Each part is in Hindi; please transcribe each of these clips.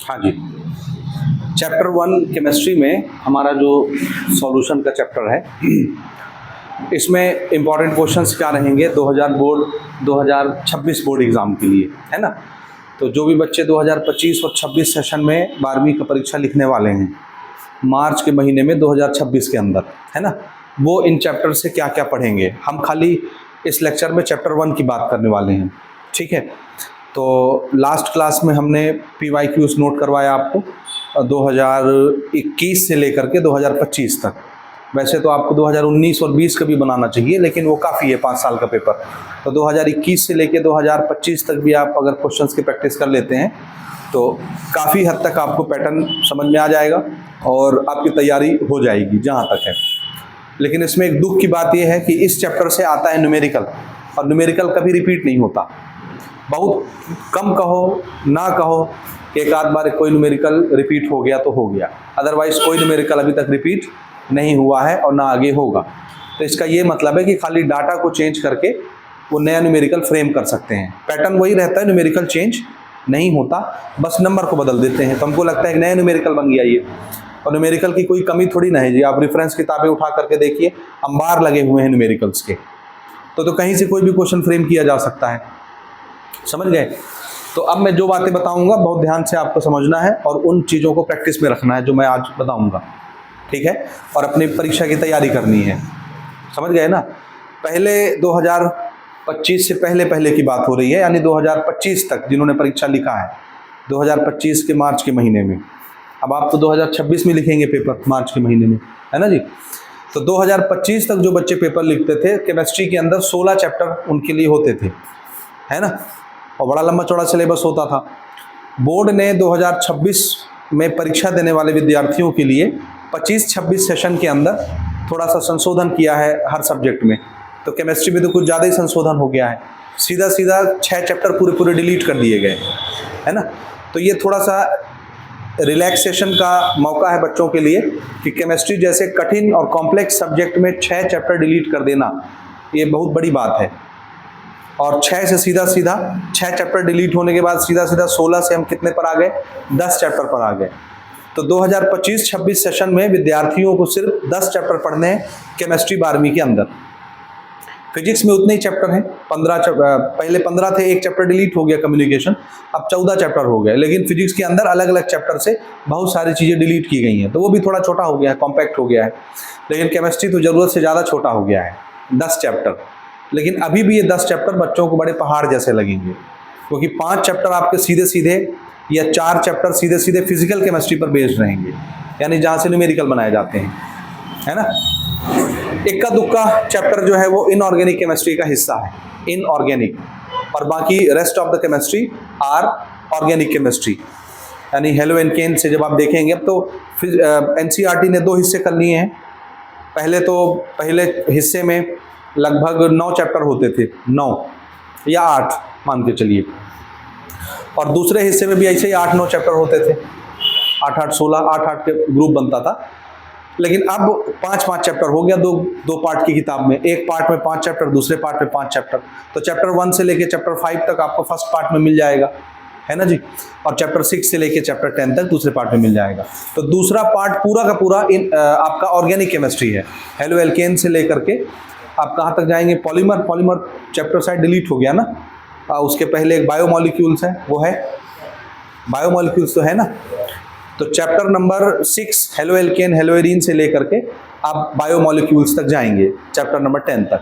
हाँ जी, चैप्टर 1 केमिस्ट्री में हमारा जो सॉल्यूशन का चैप्टर है, इसमें इम्पॉर्टेंट क्वेश्चंस क्या रहेंगे 2026 बोर्ड एग्ज़ाम के लिए, है ना। तो जो भी बच्चे 2025 और 26 सेशन में 12वीं का परीक्षा लिखने वाले हैं मार्च के महीने में 2026 के अंदर, है ना, वो इन चैप्टर से क्या क्या पढ़ेंगे। हम खाली इस लेक्चर में चैप्टर 1 की बात करने वाले हैं, ठीक है। तो लास्ट क्लास में हमने PYQs नोट करवाया आपको 2021 से लेकर के 2025 तक। वैसे तो आपको 2019 और 20 का भी बनाना चाहिए, लेकिन वो काफ़ी है 5 साल का पेपर। तो 2021 से लेकर 2025 तक भी आप अगर क्वेश्चंस की प्रैक्टिस कर लेते हैं तो काफ़ी हद तक आपको पैटर्न समझ में आ जाएगा और आपकी तैयारी हो जाएगी जहाँ तक है। लेकिन इसमें एक दुख की बात यह है कि इस चैप्टर से आता है न्यूमेरिकल, और न्यूमेरिकल कभी रिपीट नहीं होता। बहुत कम कहो ना कहो कि एक आध बार कोई न्यूमेरिकल रिपीट हो गया तो हो गया, अदरवाइज़ कोई न्यूमेरिकल अभी तक रिपीट नहीं हुआ है और ना आगे होगा। तो इसका ये मतलब है कि खाली डाटा को चेंज करके वो नया न्यूमेरिकल फ्रेम कर सकते हैं। पैटर्न वही रहता है, न्यूमेरिकल चेंज नहीं होता, बस नंबर को बदल देते हैं। तो हमको लगता है कि नया न्यूमेरिकल बन गया ये, और न्यूमेरिकल की कोई कमी थोड़ी ना है जी। आप रेफरेंस किताबें उठा करके देखिए, अंबार लगे हुए हैं न्यूमेरिकल्स के। तो कहीं से कोई भी क्वेश्चन फ्रेम किया जा सकता है, समझ गए। तो अब मैं जो बातें बताऊंगा बहुत ध्यान से आपको समझना है और उन चीज़ों को प्रैक्टिस में रखना है जो मैं आज बताऊंगा, ठीक है। और अपनी परीक्षा की तैयारी करनी है, समझ गए ना। पहले 2025 से पहले की बात हो रही है, यानी 2025 तक जिन्होंने परीक्षा लिखा है 2025 के मार्च के महीने में। अब आप तो 2026 में लिखेंगे पेपर मार्च के महीने में, है ना जी। तो 2025 तक जो बच्चे पेपर लिखते थे, केमिस्ट्री के अंदर 16 चैप्टर उनके लिए होते थे, है ना, और बड़ा लंबा चौड़ा सिलेबस होता था। बोर्ड ने 2026 में परीक्षा देने वाले विद्यार्थियों के लिए 25-26 सेशन के अंदर थोड़ा सा संशोधन किया है हर सब्जेक्ट में। तो केमिस्ट्री में तो कुछ ज़्यादा ही संशोधन हो गया है, सीधा 6 चैप्टर पूरे डिलीट कर दिए गए, है ना। तो ये थोड़ा सा रिलैक्सेशन का मौका है बच्चों के लिए कि केमिस्ट्री जैसे कठिन और कॉम्प्लेक्स सब्जेक्ट में 6 चैप्टर डिलीट कर देना ये बहुत बड़ी बात है। और 6 से सीधा 6 चैप्टर डिलीट होने के बाद सीधा 16 से हम कितने पर आ गए, 10 चैप्टर पर आ गए। तो 2025-26 सेशन में विद्यार्थियों को सिर्फ 10 चैप्टर पढ़ने हैं केमिस्ट्री 12वीं के अंदर। फिजिक्स में उतने ही चैप्टर हैं, 15 पहले 15 थे, एक चैप्टर डिलीट हो गया कम्युनिकेशन, अब 14 चैप्टर हो गए। लेकिन फिजिक्स के अंदर अलग अलग चैप्टर से बहुत सारी चीज़ें डिलीट की गई हैं, तो वो भी थोड़ा छोटा हो गया है, कॉम्पैक्ट हो गया है। लेकिन केमिस्ट्री तो ज़रूरत से ज़्यादा छोटा हो गया है, 10 चैप्टर। लेकिन अभी भी ये 10 चैप्टर बच्चों को बड़े पहाड़ जैसे लगेंगे, क्योंकि 5 चैप्टर आपके सीधे या 4 चैप्टर सीधे फिजिकल केमिस्ट्री पर बेस्ड रहेंगे, यानी जहाँ से न्यूमेरिकल बनाए जाते हैं, है ना। इक्का दुक्का चैप्टर जो है वो इनऑर्गेनिक केमिस्ट्री का हिस्सा है, इनऑर्गेनिक, और बाकी rest of the chemistry are organic chemistry. यानी हेलोएनकेन से जब आप देखेंगे, अब तो NCERT ने 2 हिस्से कर लिए हैं। पहले हिस्से में लगभग 9 चैप्टर होते थे, 9 या 8 मान के चलिए, और दूसरे हिस्से में भी ऐसे ही 8-9 चैप्टर होते थे, 8-8, 16, 8-8 के ग्रुप बनता था। लेकिन अब 5-5 चैप्टर हो गया, दो पार्ट की किताब में, एक पार्ट में 5 चैप्टर, दूसरे पार्ट में 5 चैप्टर। तो चैप्टर 1 से लेके चैप्टर 5 तक आपको फर्स्ट पार्ट में मिल जाएगा, है ना जी, और चैप्टर 6 से लेके चैप्टर 10 तक दूसरे पार्ट में मिल जाएगा। तो दूसरा पार्ट पूरा का पूरा आपका ऑर्गेनिक केमिस्ट्री है, हेलो एल्केन से लेकर के आप कहाँ तक जाएंगे, पॉलीमर चैप्टर शायद डिलीट हो गया ना। उसके पहले एक बायोमॉलिक्यूल्स है, वो है बायोमॉलिक्यूल्स तो है ना। तो chapter number 6 halo alkane haloarene से लेकर के आप बायोमॉलिक्यूल्स तक जाएंगे चैप्टर नंबर 10 तक,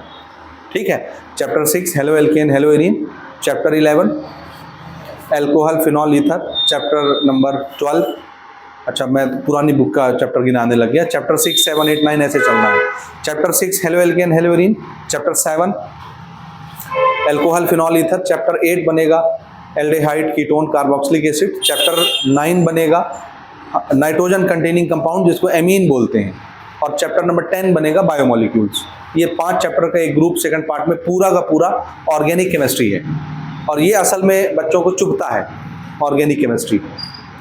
ठीक है। Chapter 6 halo alkane haloarene, chapter 11 alcohol phenol ether, chapter number 12, अच्छा मैं पुरानी बुक का चैप्टर गिनाने लग गया, चैप्टर 6, 7, 8, 9 ऐसे चलना है। Chapter 6 halo alkane haloarene, chapter 7 alcohol phenol ether, chapter 8 बनेगा aldehyde ketone carboxylic acid, chapter 9 बनेगा नाइट्रोजन कंटेनिंग कंपाउंड जिसको एमीन बोलते हैं, और चैप्टर नंबर 10 बनेगा बायोमॉलिक्यूल्स। ये 5 चैप्टर का एक ग्रुप सेकंड पार्ट में पूरा का पूरा ऑर्गेनिक केमिस्ट्री है, और ये असल में बच्चों को चुभता है ऑर्गेनिक केमिस्ट्री,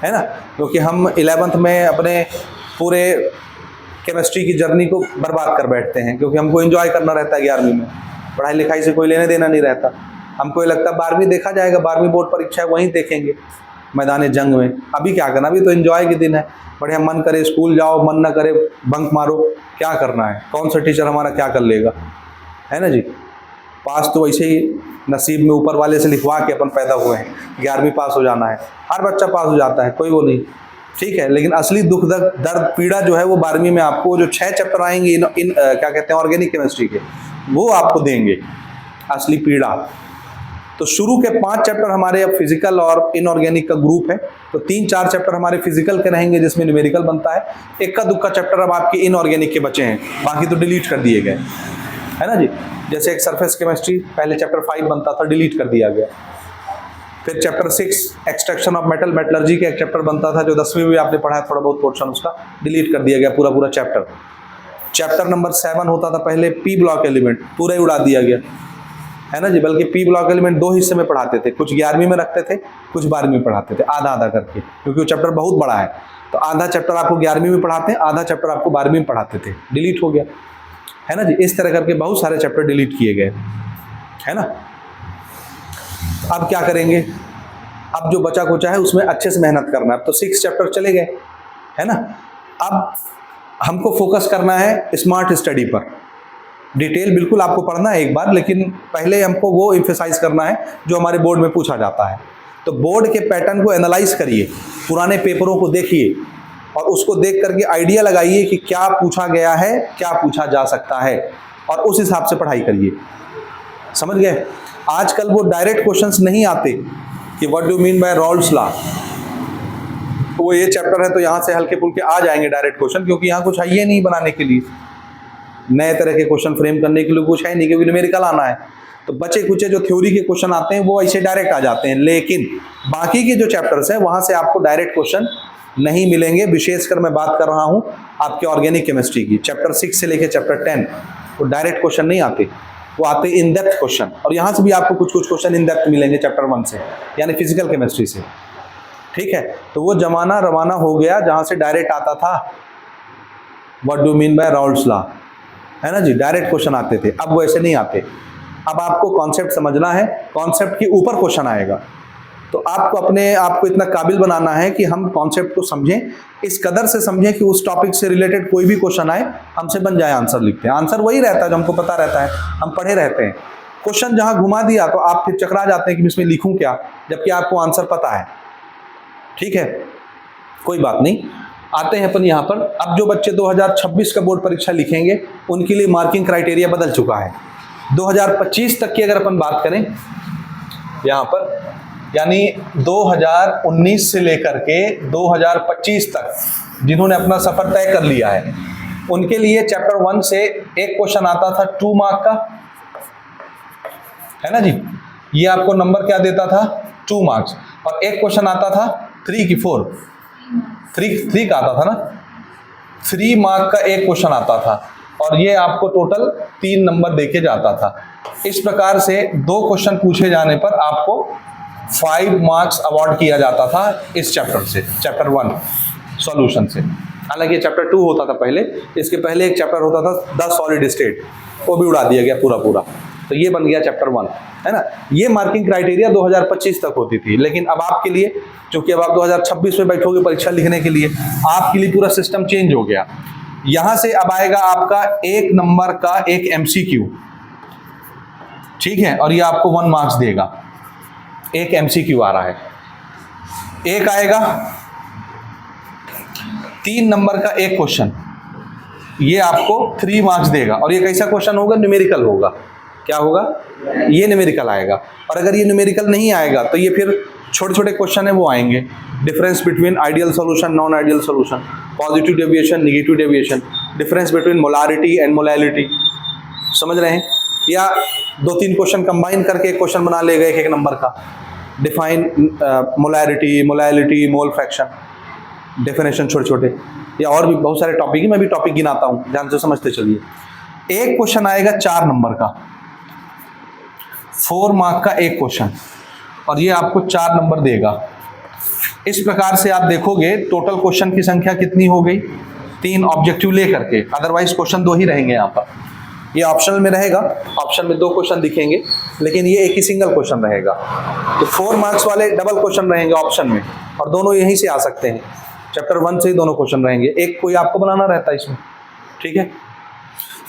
है ना, क्योंकि हम 11th में अपने पूरे केमिस्ट्री की जर्नी को बर्बाद कर बैठते हैं, क्योंकि हमको एंजॉय करना रहता है 11वीं में, पढ़ाई लिखाई से कोई लेने देना नहीं रहता। हमको ये लगता है 12वीं देखा जाएगा, 12वीं बोर्ड परीक्षा है वहीं देखेंगे, मैदान जंग में। अभी क्या करना, अभी तो एंजॉय के दिन है, बढ़िया मन करे स्कूल जाओ, मन ना करे बंक मारो, क्या करना है, कौन सा टीचर हमारा क्या कर लेगा, है ना जी। पास तो वैसे ही नसीब में ऊपर वाले से लिखवा के अपन पैदा हुए हैं, 11वीं पास हो जाना है, हर बच्चा पास हो जाता है, कोई वो नहीं, ठीक है। लेकिन असली दुख दर्द पीड़ा जो है वो 12वीं में आपको जो 6 चैप्टर आएंगे इन क्या कहते हैं ऑर्गेनिक केमिस्ट्री के, वो आपको देंगे असली पीड़ा। तो शुरू के 5 चैप्टर हमारे अब फिजिकल और इनऑर्गेनिक का ग्रुप है, तो 3-4 चैप्टर हमारे फिजिकल के रहेंगे जिसमें न्यूमेरिकल बनता है, इक्का दुक्का चैप्टर अब आपके इनऑर्गेनिक के बचे हैं, बाकी तो डिलीट कर दिए गए, है ना जी। जैसे एक सरफेस केमिस्ट्री पहले चैप्टर 5 बनता था, डिलीट कर दिया गया। फिर chapter 6 extraction of metal metallurgy का एक चैप्टर बनता था जो 10वीं में आपने पढ़ा है थोड़ा बहुत पोर्शन, उसका डिलीट कर दिया गया पूरा चैप्टर। चैप्टर नंबर 7 होता था पहले पी ब्लॉक एलिमेंट, पूरा ही उड़ा दिया गया, है ना जी। बल्कि पी ब्लॉक एलिमेंट 2 हिस्से में पढ़ाते थे, कुछ 11वीं में रखते थे, कुछ 12वीं में पढ़ाते थे, आधा आधा करके, क्योंकि वो चैप्टर बहुत बड़ा है। तो आधा चैप्टर आपको 11वीं में पढ़ाते हैं, आधा चैप्टर आपको 12वीं में पढ़ाते थे, डिलीट हो गया, है ना जी। इस तरह करके बहुत सारे चैप्टर डिलीट किए गए, है ना। अब क्या करेंगे, अब जो बचा कुचा है उसमें अच्छे से मेहनत करना है। अब तो 6 चैप्टर चले गए, है ना। अब हमको फोकस करना है स्मार्ट स्टडी पर। डिटेल बिल्कुल आपको पढ़ना है एक बार, लेकिन पहले हमको वो एम्फेसाइज करना है जो हमारे बोर्ड में पूछा जाता है। तो बोर्ड के पैटर्न को एनालाइज करिए, पुराने पेपरों को देखिए और उसको देख करके आइडिया लगाइए कि क्या पूछा गया है, क्या पूछा जा सकता है, और उस हिसाब से पढ़ाई करिए, समझ गए। आजकल वो डायरेक्ट क्वेश्चंस नहीं आते कि what do mean by Rawls law, वो ये चैप्टर है तो यहाँ से हल्के फुल्के आ जाएंगे डायरेक्ट क्वेश्चन, क्योंकि यहाँ कुछ है ही नहीं बनाने के लिए, नए तरह के क्वेश्चन फ्रेम करने के लिए कुछ है नहीं, क्योंकि न्यूमेरिकल आना है। तो बचे कुचे जो थ्योरी के क्वेश्चन आते हैं वो ऐसे डायरेक्ट आ जाते हैं, लेकिन बाकी के जो चैप्टर्स हैं वहाँ से आपको डायरेक्ट क्वेश्चन नहीं मिलेंगे। विशेषकर मैं बात कर रहा हूँ आपके ऑर्गेनिक केमिस्ट्री की, चैप्टर 6 से लेकर चैप्टर 10, वो डायरेक्ट क्वेश्चन नहीं आते, वो आते इन डेप्थ क्वेश्चन। और यहाँ से भी आपको कुछ कुछ क्वेश्चन इन डेप्थ मिलेंगे चैप्टर 1 से, यानी फिजिकल केमिस्ट्री से, ठीक है। तो वो जमाना रवाना हो गया जहाँ से डायरेक्ट आता था what do mean by Rawls law, है ना जी, डायरेक्ट क्वेश्चन आते थे। अब वो ऐसे नहीं आते, अब आपको कॉन्सेप्ट समझना है, कॉन्सेप्ट के ऊपर क्वेश्चन आएगा। तो आपको अपने आप को इतना काबिल बनाना है कि हम कॉन्सेप्ट को समझें, इस कदर से समझें कि उस टॉपिक से रिलेटेड कोई भी क्वेश्चन आए हमसे बन जाए आंसर लिखते हैं। आंसर वही रहता है जो हमको पता रहता है, हम पढ़े रहते हैं। क्वेश्चन जहाँ घुमा दिया तो आप फिर चकरा जाते हैं कि इसमें लिखूँ क्या, जबकि आपको आंसर पता है, ठीक है, कोई बात नहीं। आते हैं अपन यहाँ पर। अब जो बच्चे 2026 का बोर्ड परीक्षा लिखेंगे उनके लिए मार्किंग क्राइटेरिया बदल चुका है। 2025 तक की अगर अपन बात करें यहाँ पर, यानी 2019 से लेकर के 2025 तक जिन्होंने अपना सफर तय कर लिया है, उनके लिए चैप्टर 1 से एक क्वेश्चन आता था 2 मार्क का, है ना जी। ये आपको नंबर क्या देता था, 2 मार्क्स, और एक क्वेश्चन आता था 3 की 4 3 का आता था ना, 3 मार्क का एक क्वेश्चन आता था, और ये आपको टोटल 3 नंबर देके जाता था। इस प्रकार से 2 क्वेश्चन पूछे जाने पर आपको 5 मार्क्स अवार्ड किया जाता था इस चैप्टर से, चैप्टर 1 सॉल्यूशन से। हालांकि चैप्टर 2 होता था पहले, इसके पहले एक चैप्टर होता था द सॉलिड स्टेट, वो भी उड़ा दिया गया पूरा। तो ये बन गया चैप्टर 1, है ना। ये मार्किंग क्राइटेरिया 2025 तक होती थी, लेकिन अब आपके लिए, चूंकि अब आप 2026 में बैठोगे परीक्षा लिखने के लिए, आपके लिए पूरा सिस्टम चेंज हो गया। यहां से अब आएगा आपका 1 नंबर का एक MCQ, ठीक है, और ये आपको 1 मार्क्स देगा। एक MCQ आ रहा है, एक आएगा 3 नंबर का एक क्वेश्चन, ये आपको 3 मार्क्स देगा। और ये कैसा क्वेश्चन होगा, न्यूमेरिकल होगा। क्या होगा, ये न्यूमेरिकल आएगा। और अगर ये न्यूमेरिकल नहीं आएगा तो ये फिर छोटे छोटे क्वेश्चन है वो आएंगे, difference between ideal solution, non ideal solution, positive deviation, negative deviation, difference between molarity and molality, समझ रहे हैं। या 2-3 क्वेश्चन कंबाइन करके एक क्वेश्चन बना लेगा एक नंबर का, define molarity, molality, mole fraction, definition छोटे छोटे, या और भी बहुत सारे टॉपिक है, मैं भी टॉपिक गिनाता हूँ, ध्यान से समझते चलिए। एक क्वेश्चन आएगा 4 नंबर का, 4 मार्क का एक क्वेश्चन, और ये आपको 4 नंबर देगा। इस प्रकार से आप देखोगे टोटल क्वेश्चन की संख्या कितनी हो गई, 3 ऑब्जेक्टिव लेकर के, अदरवाइज क्वेश्चन 2 ही रहेंगे यहाँ पर। ये ऑप्शनल में रहेगा, ऑप्शन में 2 क्वेश्चन दिखेंगे, लेकिन ये एक ही सिंगल क्वेश्चन रहेगा। तो 4 मार्क्स वाले डबल क्वेश्चन रहेंगे ऑप्शन में, और दोनों यहीं से आ सकते हैं, चैप्टर 1 से ही दोनों क्वेश्चन रहेंगे, एक कोई आपको बनाना रहता है इसमें, ठीक है।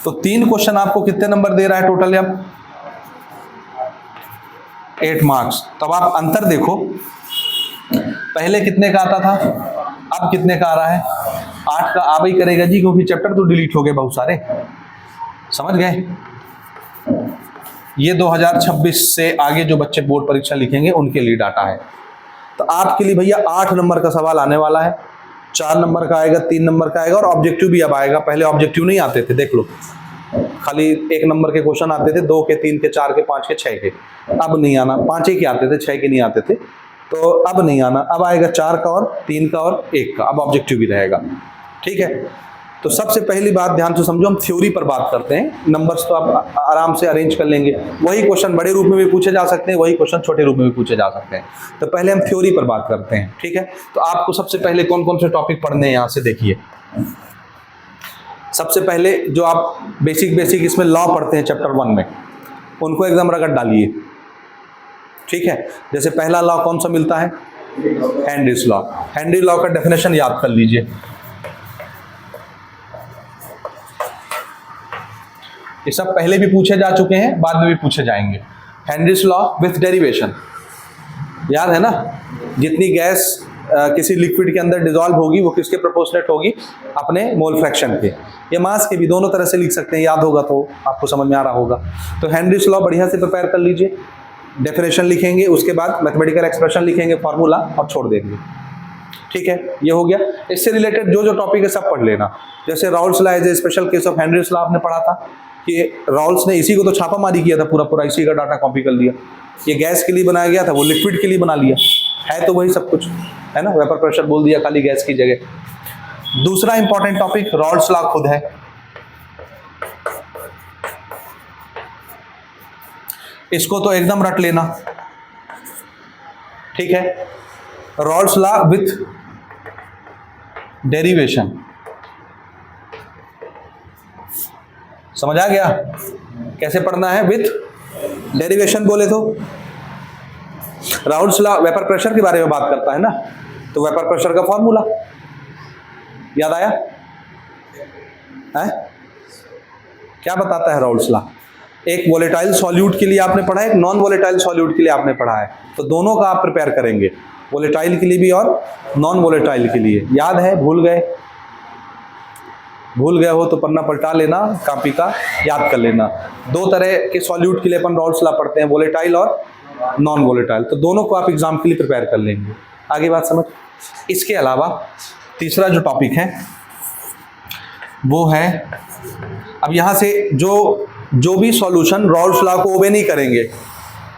तो 3 क्वेश्चन आपको कितने नंबर दे रहा है टोटल? अब 8 मार्क्स। तब आप अंतर देखो, पहले कितने का आता था, अब कितने का आ रहा है? 8 का आ ही करेगा जी, क्योंकि चैप्टर तो डिलीट हो गए बहुत सारे, समझ गए। ये 2026 से आगे जो बच्चे बोर्ड परीक्षा लिखेंगे उनके लिए डाटा है। तो आपके लिए भैया 8 नंबर का सवाल आने वाला है, 4 नंबर का आएगा, 3 नंबर का आएगा, और ऑब्जेक्टिव भी अब आएगा। पहले ऑब्जेक्टिव नहीं आते थे, देख लो, खाली 1 नंबर के क्वेश्चन आते थे, 2 के, 3 के, 4 के, 5 के, 6 के। अब नहीं आना, 5 ही के आते थे, 6 के नहीं आते थे, तो अब नहीं आना। अब आएगा 4 का और 3 का और 1 का, अब ऑब्जेक्टिव भी रहेगा, ठीक है। तो सबसे पहली बात ध्यान से समझो, हम थ्योरी पर बात करते हैं, नंबर्स तो आप आराम से अरेंज कर लेंगे। वही क्वेश्चन बड़े रूप में भी पूछे जा सकते हैं, वही क्वेश्चन छोटे रूप में भी पूछे जा सकते हैं। तो पहले हम थ्योरी पर बात करते हैं, ठीक है। तो आपको सबसे पहले कौन कौन से टॉपिक पढ़ने हैं यहाँ से देखिए। सबसे पहले जो आप बेसिक इसमें लॉ पढ़ते हैं चैप्टर 1 में, उनको एकदम रगड़ डालिए, ठीक है। जैसे पहला लॉ कौन सा मिलता है? Henry's law. हेनरी लॉ का डेफिनेशन याद कर लीजिए। ये सब पहले भी पूछे जा चुके हैं, बाद में भी पूछे जाएंगे। हेनरीज लॉ विथ डेरिवेशन याद है ना? जितनी गैस किसी लिक्विड के अंदर डिसॉल्व होगी वो किसके प्रोपोर्शनेट होगी? अपने मोल फ्रैक्शन के। ये मास के भी दोनों तरह से लिख सकते हैं, याद होगा तो आपको समझ में आ रहा होगा। तो हेनरीज लॉ बढ़िया से प्रिपेयर कर लीजिए, डेफिनेशन लिखेंगे, उसके बाद मैथमेटिकल एक्सप्रेशन लिखेंगे, फार्मूला, और छोड़ देंगे, ठीक है। ये हो गया। इससे रिलेटेड जो जो टॉपिक है सब पढ़ लेना। जैसे Raoult's law as a special case of Henry's law आपने पढ़ा था कि राउल्स ने इसी को तो छापामारी किया था, पूरा इसी का डाटा कॉपी कर लिया। ये गैस के लिए बनाया गया था, वो लिक्विड के लिए बना लिया, है तो वही सब कुछ, है ना। वेपर प्रेशर बोल दिया खाली गैस की जगह। दूसरा इंपॉर्टेंट टॉपिक राउल्स लॉ खुद है। इसको तो एकदम रट लेना, ठीक है। राउल्स लॉ विथ डेरिवेशन, समझ आ गया कैसे पढ़ना है? विथ डेरिवेशन बोले तो राउल्स लॉ वेपर प्रेशर के बारे में बात करता है ना, तो वेपर प्रेशर का फॉर्मूला याद आया है? क्या बताता है राउल्स लॉ? एक वोलेटाइल सॉल्यूट के लिए आपने पढ़ा है, एक नॉन वोलेटाइल सॉल्यूट के लिए आपने पढ़ा है, तो दोनों का आप प्रिपेयर करेंगे, वोलेटाइल के लिए भी और नॉन वोलेटाइल के लिए। याद है? भूल गए हो तो पन्ना पलटा लेना, कॉपी का याद कर लेना। 2 तरह के सॉल्यूट के लिए अपन राउल्स लॉ पढ़ते हैं, वोलेटाइल और नॉन वोलेटाइल, तो दोनों को आप एग्जाम के लिए प्रिपेयर कर लेंगे। आगे बात समझ। इसके अलावा तीसरा जो टॉपिक है वो है, अब यहाँ से जो भी सॉल्यूशन राउल्स लॉ को ओबे नहीं करेंगे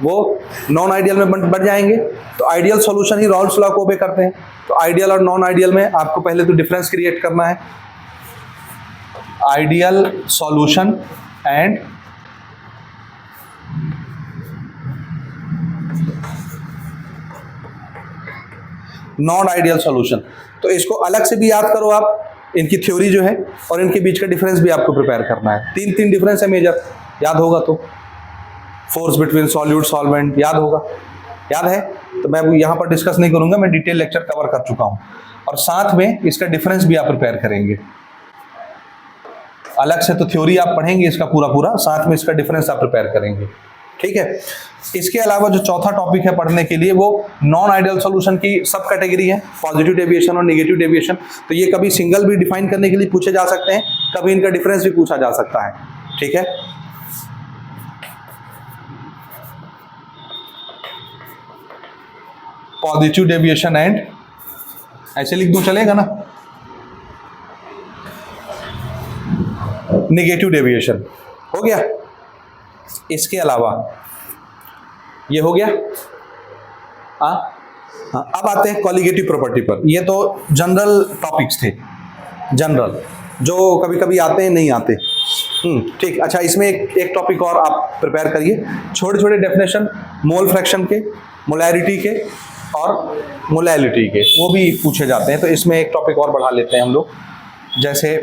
वो नॉन आइडियल में बढ़ जाएंगे। तो आइडियल सॉल्यूशन ही राउल्स लॉ को ओबे करते हैं। तो आइडियल और नॉन आइडियल में आपको पहले तो डिफरेंस क्रिएट करना है। Ideal solution and non ideal solution, तो इसको अलग से भी याद करो आप, इनकी थ्योरी जो है और इनके बीच का डिफरेंस भी आपको प्रिपेयर करना है। 3 डिफरेंस है मेजर, याद होगा तो। फोर्स बिटवीन सॉल्यूट सॉल्वेंट याद होगा, याद है? तो मैं यहाँ पर डिस्कस नहीं करूंगा, मैं डिटेल लेक्चर कवर कर चुका हूँ। और साथ में इसका डिफरेंस भी आप प्रिपेयर करेंगे। अलग से तो थ्योरी आप पढ़ेंगे इसका पूरा, साथ में इसका डिफरेंस आप प्रिपेयर करेंगे, ठीक है। इसके अलावा जो चौथा टॉपिक है पढ़ने के लिए वो नॉन आइडियल सॉल्यूशन की सब कैटेगरी है, पॉजिटिव डेविएशन और नेगेटिव डेविएशन। तो ये कभी सिंगल भी डिफाइन करने के लिए पूछे जा सकते हैं, कभी इनका डिफरेंस भी पूछा जा सकता है, ठीक है। पॉजिटिव डेविएशन एंड, ऐसे लिख दूं चलेगा ना, नेगेटिव डेविएशन, हो गया। इसके अलावा ये हो गया। हाँ, अब आते हैं कॉलिगेटिव प्रॉपर्टी पर। ये तो जनरल टॉपिक्स थे, जनरल जो कभी कभी आते हैं नहीं आते, ठीक। अच्छा, इसमें एक टॉपिक और आप प्रिपेयर करिए, छोटे डेफिनेशन मोल फ्रैक्शन के, मोलैरिटी के और मोलैलिटी के, वो भी पूछे जाते हैं। तो इसमें एक टॉपिक और बढ़ा लेते हैं हम लोग, जैसे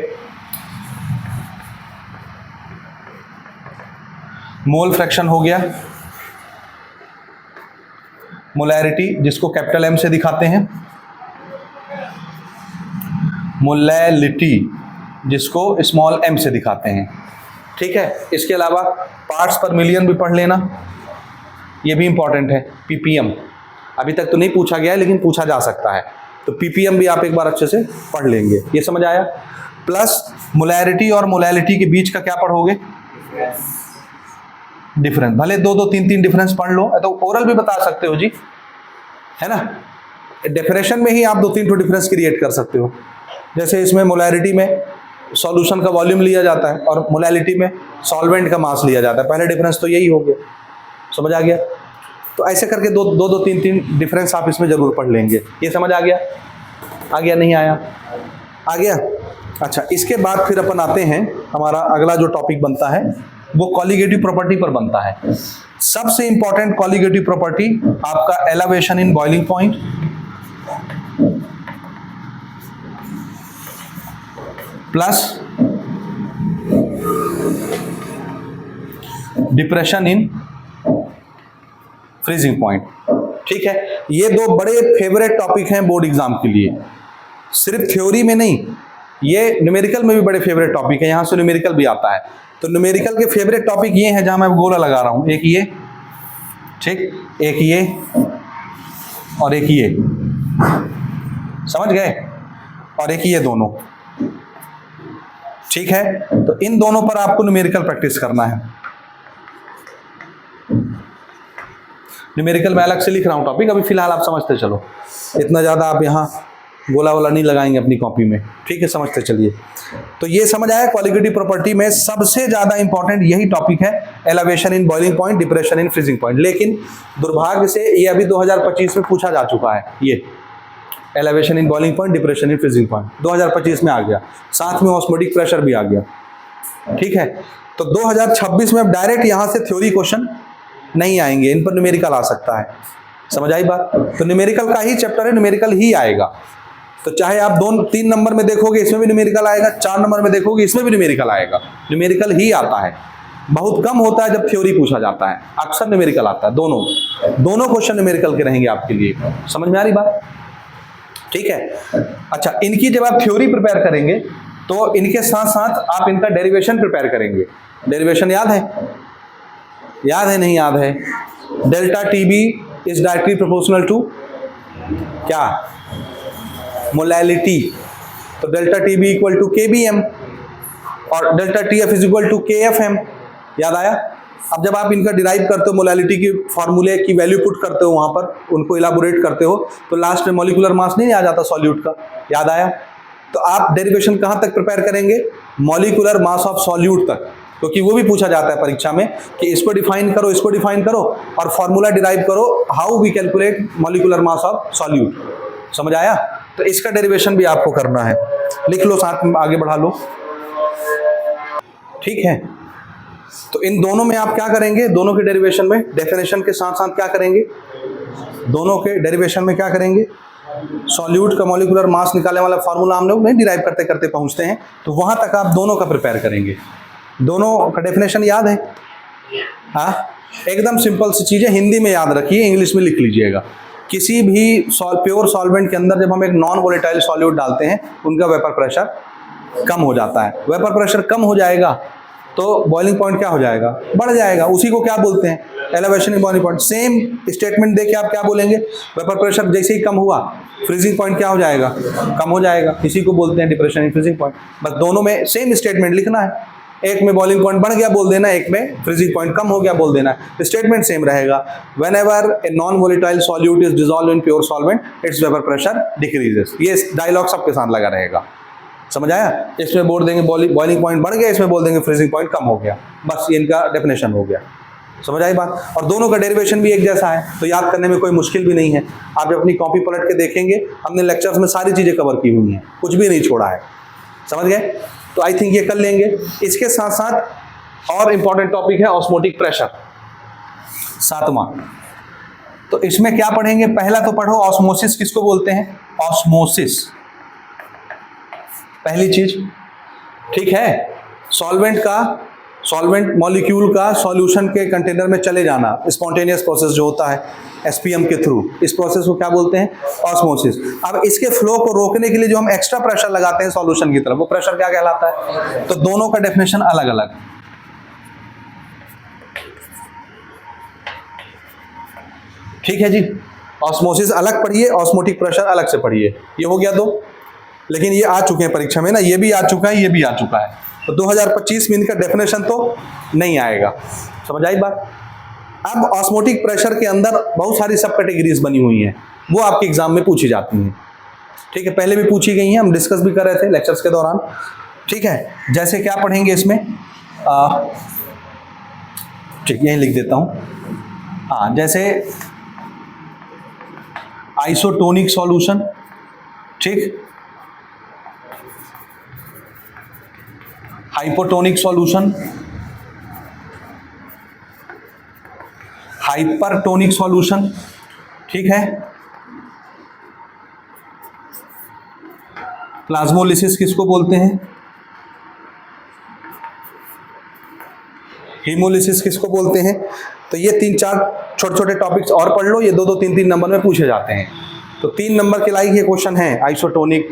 मोल फ्रैक्शन हो गया, मोलैरिटी जिसको कैपिटल एम से दिखाते हैं, मोलैलिटी जिसको स्मॉल एम से दिखाते हैं। ठीक है, इसके अलावा पार्ट्स पर मिलियन भी पढ़ लेना, ये भी इंपॉर्टेंट है। पीपीएम अभी तक तो नहीं पूछा गया है लेकिन पूछा जा सकता है, तो पीपीएम भी आप एक बार अच्छे से पढ़ लेंगे। ये समझ आया। प्लस मोलैरिटी और मोलैलिटी के बीच का क्या पढ़ोगे, डिफरेंस। भले दो दो तीन तीन डिफरेंस पढ़ लो, तो ओरल भी बता सकते हो जी, है ना। डेफिनेशन में ही आप दो तीन डिफरेंस क्रिएट कर सकते हो। जैसे इसमें मोलैरिटी में सॉल्यूशन का वॉल्यूम लिया जाता है और मोलैलिटी में सॉल्वेंट का मास लिया जाता है। पहले डिफरेंस तो यही हो गया, समझ आ गया। तो ऐसे करके दो तीन तीन डिफरेंस आप इसमें जरूर पढ़ लेंगे। ये समझ आ गया, आ गया नहीं आया, आ गया। अच्छा, इसके बाद फिर अपन आते हैं, हमारा अगला जो टॉपिक बनता है वो कॉलिगेटिव प्रॉपर्टी पर बनता है। सबसे इंपॉर्टेंट कॉलिगेटिव प्रॉपर्टी आपका elevation in boiling point, plus depression in freezing point. ठीक है, ये दो बड़े फेवरेट टॉपिक हैं बोर्ड एग्जाम के लिए, सिर्फ थ्योरी में नहीं, ये न्यूमेरिकल में भी बड़े फेवरेट टॉपिक है, यहां से न्यूमेरिकल भी आता है। तो न्यूमेरिकल के फेवरेट टॉपिक ये हैं जहां मैं गोला लगा रहा हूं, एक ये, ठीक, एक ये और एक ये, समझ गए, और एक ये दोनों। ठीक है, तो इन दोनों पर आपको न्यूमेरिकल प्रैक्टिस करना है। न्यूमेरिकल मैं अलग से लिख रहा हूं टॉपिक, अभी फिलहाल आप समझते चलो, इतना ज्यादा आप यहां गोला वोला नहीं लगाएंगे अपनी कॉपी में। ठीक है, समझते चलिए। तो ये समझ आया, कॉलिगेटिव प्रॉपर्टी में सबसे ज्यादा इंपॉर्टेंट यही टॉपिक है, elevation in boiling point, depression in freezing point. लेकिन दुर्भाग्य से ये अभी 2025 में पूछा जा चुका है, ये elevation in boiling point, depression in freezing point 2025 में आ गया, साथ में ऑस्मोटिक प्रेशर भी आ गया। ठीक है, तो 2026 में अब डायरेक्ट यहां से थ्योरी क्वेश्चन नहीं आएंगे, इन पर न्यूमेरिकल आ सकता है। समझ आई बात। तो न्यूमेरिकल का ही चैप्टर है, न्यूमेरिकल ही आएगा। तो चाहे आप 2-3 नंबर में देखोगे इसमें भी न्यूमेरिकल आएगा, 4 नंबर में देखोगे इसमें भी न्यूमेरिकल आएगा। न्यूमेरिकल ही आता है, बहुत कम होता है जब थ्योरी पूछा जाता है, अक्सर न्यूमेरिकल आता है। दोनों क्वेश्चन न्यूमेरिकल के रहेंगे आपके लिए। समझ में आ रही बात। ठीक है, अच्छा, इनकी जब आप थ्योरी प्रिपेयर करेंगे तो इनके साथ साथ आप इनका डेरिवेशन प्रिपेयर करेंगे। डेरिवेशन याद है, याद है नहीं याद है? Delta TB is directly proportional to क्या, मोलैलिटी। तो delta TB equal to KBM और delta TF is equal to KFM. याद आया। अब जब आप इनका डिराइव करते हो, मोलैलिटी की फॉर्मूले की वैल्यू पुट करते हो वहां पर, उनको इलाबोरेट करते हो, तो लास्ट में मॉलिक्यूलर मास नहीं आ जाता सॉल्यूट का। याद आया। तो आप डेरिवेशन कहां तक प्रिपेयर करेंगे, मॉलिक्यूलर मास ऑफ सॉल्यूट तक, क्योंकि वो भी पूछा जाता है परीक्षा में कि इसको डिफाइन करो, इसको डिफाइन करो और फॉर्मूला डिराइव करो, how we calculate molecular mass of solute. समझ आया। तो इसका डेरिवेशन भी आपको करना है, लिख लो, साथ में आगे बढ़ा लो। ठीक है, तो इन दोनों में आप क्या करेंगे, दोनों के डेरिवेशन में, डेफिनेशन के साथ साथ क्या करेंगे, दोनों के डेरिवेशन में क्या करेंगे, सॉल्यूट का मॉलिक्यूलर मास निकालने वाला फार्मूला हम लोग नहीं डिराइव करते करते पहुंचते हैं, तो वहां तक आप दोनों का प्रिपेयर करेंगे। दोनों का डेफिनेशन याद है? हाँ, एकदम सिंपल सी चीज़ है, हिंदी में याद रखिए, इंग्लिश में लिख लीजिएगा। किसी भी प्योर सॉल्वेंट के अंदर जब हम एक नॉन वोलेटाइल सॉल्यूट डालते हैं, उनका वेपर प्रेशर कम हो जाता है। वेपर प्रेशर कम हो जाएगा तो बॉइलिंग पॉइंट क्या हो जाएगा, बढ़ जाएगा। उसी को क्या बोलते हैं, elevation in boiling point. Same statement देके आप क्या बोलेंगे, वेपर प्रेशर जैसे ही कम हुआ, फ्रीजिंग पॉइंट क्या हो जाएगा, कम हो जाएगा। इसी को बोलते हैं डिप्रेशन इन फ्रीजिंग पॉइंट। बस दोनों में सेम स्टेटमेंट लिखना है, एक में बॉइलिंग पॉइंट बढ़ गया बोल देना, एक में फ्रीजिंग पॉइंट कम हो गया बोल देना। स्टेटमेंट सेम रहेगा। Whenever a non volatile solute is dissolved in pure solvent, it's vapour pressure decreases. ये डायलॉग सबके साथ लगा रहेगा। समझ आया। इसमें बोल देंगे बॉइलिंग पॉइंट बढ़ गया, इसमें बोल देंगे फ्रीजिंग पॉइंट कम हो गया। बस ये इनका डेफिनेशन हो गया। समझ आई बात। और दोनों का डेरिवेशन भी एक जैसा है, तो याद करने में कोई मुश्किल भी नहीं है। आप जब अपनी कॉपी पलट के देखेंगे, हमने लेक्चर्स में सारी चीजें कवर की हुई हैं, कुछ भी नहीं छोड़ा है। समझ गए। तो आई थिंक ये कर लेंगे। इसके साथ साथ और इंपॉर्टेंट टॉपिक है ऑस्मोटिक प्रेशर, 7वां। तो इसमें क्या पढ़ेंगे, पहला तो पढ़ो ऑस्मोसिस किसको बोलते हैं, ऑस्मोसिस पहली चीज। ठीक है, सॉल्वेंट का सॉल्वेंट मॉलिक्यूल का सॉल्यूशन के कंटेनर में चले जाना, स्पॉन्टेनियस प्रोसेस जो होता है एसपीएम के थ्रू, इस प्रोसेस को क्या बोलते हैं? ऑस्मोसिस। अब इसके फ्लो को रोकने के लिए जो हम एक्स्ट्रा प्रेशर लगाते हैं सॉल्यूशन की तरफ, वो प्रेशर क्या कहलाता है? तो दोनों का डेफिनेशन अलग अलग। ठीक है जी, ऑस्मोसिस अलग पढ़िए, ऑस्मोटिक प्रेशर अलग से पढ़िए। ये हो गया दो, लेकिन ये आ चुके हैं परीक्षा में ना, ये भी आ चुका है, ये भी आ चुका है। तो 2025 में इनका डेफिनेशन तो नहीं आएगा। समझ आई बात? अब ऑस्मोटिक प्रेशर के अंदर बहुत सारी सब कैटेगरीज बनी हुई हैं, वो आपके एग्जाम में पूछी जाती हैं। ठीक है, पहले भी पूछी गई हैं, हम डिस्कस भी कर रहे थे लेक्चर्स के दौरान। ठीक है, जैसे क्या पढ़ेंगे इसमें? ठीक, यहीं लिख देता हूँ। हाँ, जैसे आइसोटोनिक सॉल्यूशन, ठीक, हाइपोटोनिक सॉल्यूशन, हाइपरटोनिक सॉल्यूशन, ठीक है, प्लाज्मोलिसिस किसको बोलते हैं, हीमोलिसिस किसको बोलते हैं। तो ये 3-4 छोटे छोटे टॉपिक्स और पढ़ लो, ये 2-2, 3-3 नंबर में पूछे जाते हैं। तो 3 नंबर के लायक ये क्वेश्चन है, आइसोटोनिक,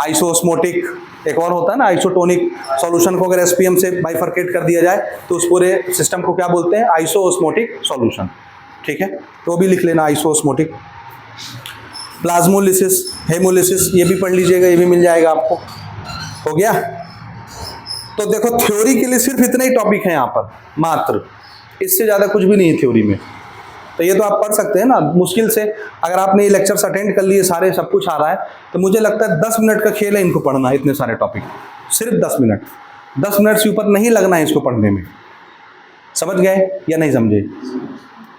आइसोस्मोटिक, एक और होता है ना आइसोटोनिक सॉल्यूशन को अगर एसपीएम से बाइफरकेट कर दिया जाए तो उस पूरे सिस्टम को क्या बोलते हैं? Isosmotic solution. ठीक है, तो भी लिख लेना आइसोस्मोटिक। प्लाज्मोलिसिस, हेमोलिसिस, ये भी पढ़ लीजिएगा, ये भी मिल जाएगा आपको। हो गया? तो देखो थ्योरी के लिए सिर्फ इतने ही टॉपिक हैं यहाँ पर मात्र, इससे ज़्यादा कुछ भी नहीं है थ्योरी में। तो ये तो आप पढ़ सकते हैं ना मुश्किल से। अगर आपने ये लेक्चर्स अटेंड कर लिए, सारे सब कुछ आ रहा है, तो मुझे लगता है 10 मिनट का खेल है इनको पढ़ना, इतने सारे टॉपिक, सिर्फ 10 मिनट। 10 मिनट से ऊपर नहीं लगना है इसको पढ़ने में। समझ गए या नहीं समझे?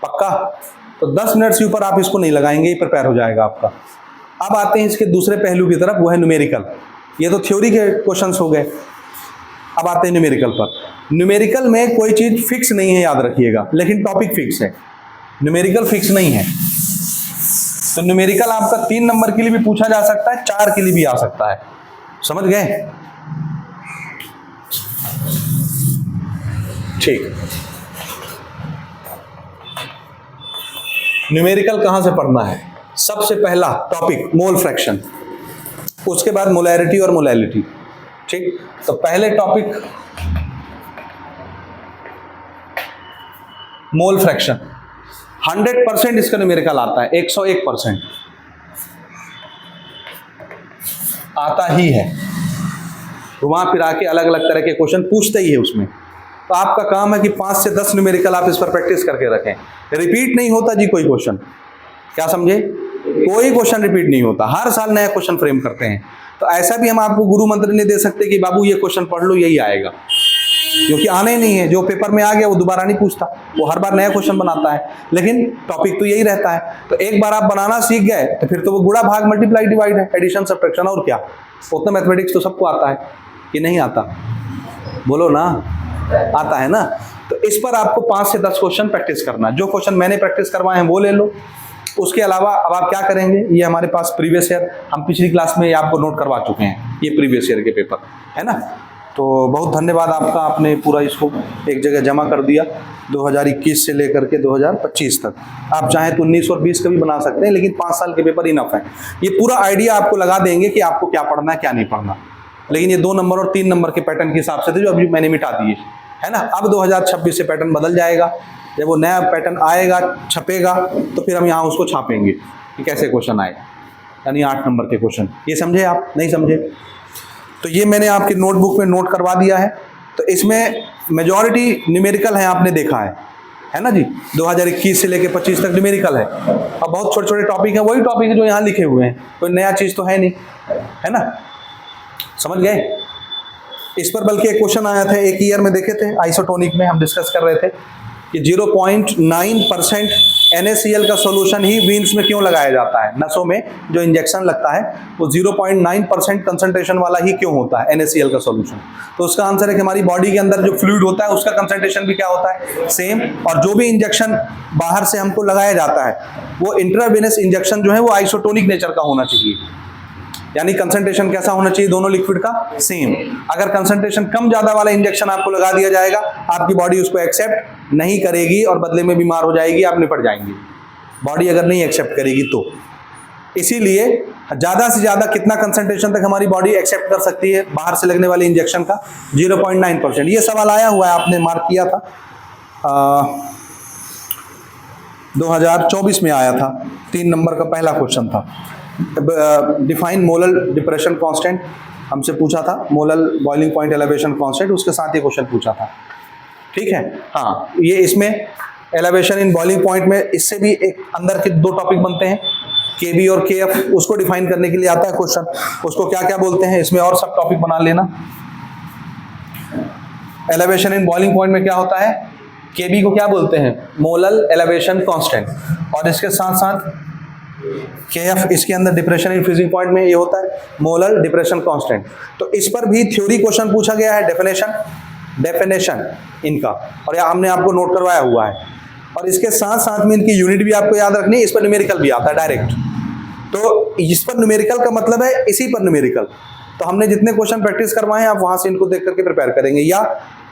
पक्का? तो 10 मिनट से ऊपर आप इसको नहीं लगाएंगे, ये प्रिपेयर हो जाएगा आपका। अब आते हैं इसके दूसरे पहलू की तरफ, वो है न्यूमेरिकल। ये तो थ्योरी के क्वेश्चंस हो गए, अब आते हैं न्यूमेरिकल पर। न्यूमेरिकल में कोई चीज़ फिक्स नहीं है, याद रखिएगा, लेकिन टॉपिक फिक्स है। न्यूमेरिकल फिक्स नहीं है। तो न्यूमेरिकल आपका 3 नंबर के लिए भी पूछा जा सकता है, 4 के लिए भी आ सकता है। समझ गए? ठीक। न्यूमेरिकल कहां से पढ़ना है? सबसे पहला टॉपिक मोल फ्रैक्शन, उसके बाद मोलैरिटी और मोलैलिटी। ठीक, तो पहले टॉपिक मोल फ्रैक्शन। 100% इसका न्यूमेरिकल आता है, 101% आता ही है। घुमा फिरा के अलग अलग तरह के क्वेश्चन पूछते ही है उसमें। तो आपका काम है कि 5 से 10 न्यूमेरिकल आप इस पर प्रैक्टिस करके रखें। रिपीट नहीं होता जी कोई क्वेश्चन, क्या समझे? कोई क्वेश्चन रिपीट नहीं होता, हर साल नया क्वेश्चन फ्रेम करते हैं। तो ऐसा भी हम आपको गुरु मंत्र नहीं दे सकते कि बाबू ये क्वेश्चन पढ़ लो यही आएगा, क्योंकि आने ही नहीं है। जो पेपर में आ गया वो दोबारा नहीं पूछता, वो हर बार नया क्वेश्चन बनाता है, लेकिन टॉपिक तो यही रहता है। तो एक बार आप बनाना सीख गए तो फिर तो वो गुणा भाग मल्टीप्लाई डिवाइड है, एडिशन सब्ट्रैक्शन, और क्या। उतना मैथमेटिक्स तो सबको आता है कि नहीं आता? बोलो ना, आता है ना। तो इस पर आपको 5 से 10 क्वेश्चन प्रैक्टिस करना है। जो क्वेश्चन मैंने प्रैक्टिस करवाए हैं वो ले लो। उसके अलावा अब आप क्या करेंगे, ये हमारे पास प्रीवियस ईयर, हम पिछली क्लास में आपको नोट करवा चुके हैं, ये प्रीवियस ईयर के पेपर है ना। तो बहुत धन्यवाद आपका, आपने पूरा इसको एक जगह जमा कर दिया। 2021 से लेकर के 2025 तक आप चाहें तो 19 और 20 का भी बना सकते हैं, लेकिन 5 साल के पेपर इनफ है। ये पूरा आइडिया आपको लगा देंगे कि आपको क्या पढ़ना है क्या नहीं पढ़ना। लेकिन ये 2 नंबर और 3 नंबर के पैटर्न के हिसाब से थे जो अभी मैंने मिटा दिए, है ना। अब 2026 से पैटर्न बदल जाएगा, जब वो नया पैटर्न आएगा, छपेगा, तो फिर हम यहाँ उसको छापेंगे कि कैसे क्वेश्चन आए, यानी 8 नंबर के क्वेश्चन। ये समझे आप? नहीं समझे? तो ये मैंने आपकी नोटबुक में नोट करवा दिया है। तो इसमें मेजॉरिटी न्यूमेरिकल है, आपने देखा है ना जी। 2021 से लेकर 25 तक न्यूमेरिकल है। अब बहुत छोटे छोटे टॉपिक हैं, वही टॉपिक है जो यहाँ लिखे हुए हैं, कोई नया चीज़ तो है नहीं, है ना। समझ गए? इस पर बल्कि एक क्वेश्चन आया था, एक ईयर में देखे थे, आइसोटोनिक में हम डिस्कस कर रहे थे कि 0.9% NaCl का सॉल्यूशन ही वीन्स में क्यों लगाया जाता है। नसों में जो इंजेक्शन लगता है वो 0.9% कंसंट्रेशन वाला ही क्यों होता है, NaCl का सॉल्यूशन। तो उसका आंसर है कि हमारी बॉडी के अंदर जो फ्लूइड होता है उसका कंसंट्रेशन भी क्या होता है, सेम। और जो भी इंजेक्शन बाहर से हमको लगाया जाता है वो इंट्रावेनस इंजेक्शन जो है वो आइसोटोनिक नेचर का होना चाहिए। यानी कंसंट्रेशन कैसा होना चाहिए दोनों लिक्विड का, सेम। अगर कंसंट्रेशन कम ज्यादा वाला इंजेक्शन आपको लगा दिया जाएगा, आपकी बॉडी उसको एक्सेप्ट नहीं करेगी और बदले में बीमार हो जाएगी, आप निपट जाएंगे, बॉडी अगर नहीं एक्सेप्ट करेगी तो। इसीलिए ज्यादा से ज्यादा कितना कंसंट्रेशन तक हमारी बॉडी एक्सेप्ट कर सकती है बाहर से लगने वाले इंजेक्शन का, 0.9%। ये सवाल आया हुआ है, आपने मार्क किया था, 2024 में आया था, 3 नंबर का पहला क्वेश्चन था। डिफाइन मोलल डिप्रेशन कांस्टेंट हमसे पूछा था, molal boiling point elevation constant, उसके साथ ये क्वेश्चन पूछा था, ठीक है। हाँ, ये इसमें एलिवेशन इन बॉइलिंग पॉइंट में इससे भी एक अंदर के 2 टॉपिक बनते हैं, केबी और केएफ, उसको डिफाइन करने के लिए आता है क्वेश्चन, उसको क्या क्या बोलते हैं, इसमें और सब टॉपिक बना लेना। एलिवेशन इन बॉइलिंग पॉइंट में क्या होता है, केबी को क्या बोलते हैं, मोलल एलिवेशन कांस्टेंट, और इसके साथ साथ केएफ, इसके अंदर डिप्रेशन इन फ्रीजिंग पॉइंट में ये होता है मोलल डिप्रेशन कांस्टेंट। तो इस पर भी थ्योरी क्वेश्चन पूछा गया है, डेफिनेशन इनका, और यह हमने आपको नोट करवाया हुआ है, और इसके साथ साथ में इनकी यूनिट भी आपको याद रखनी है। इस पर न्यूमेरिकल भी आता है डायरेक्ट, तो इस पर न्यूमेरिकल का मतलब है इसी पर न्यूमेरिकल। तो हमने जितने क्वेश्चन प्रैक्टिस करवाए हैं, आप वहां से इनको देख करके प्रिपेयर करेंगे, या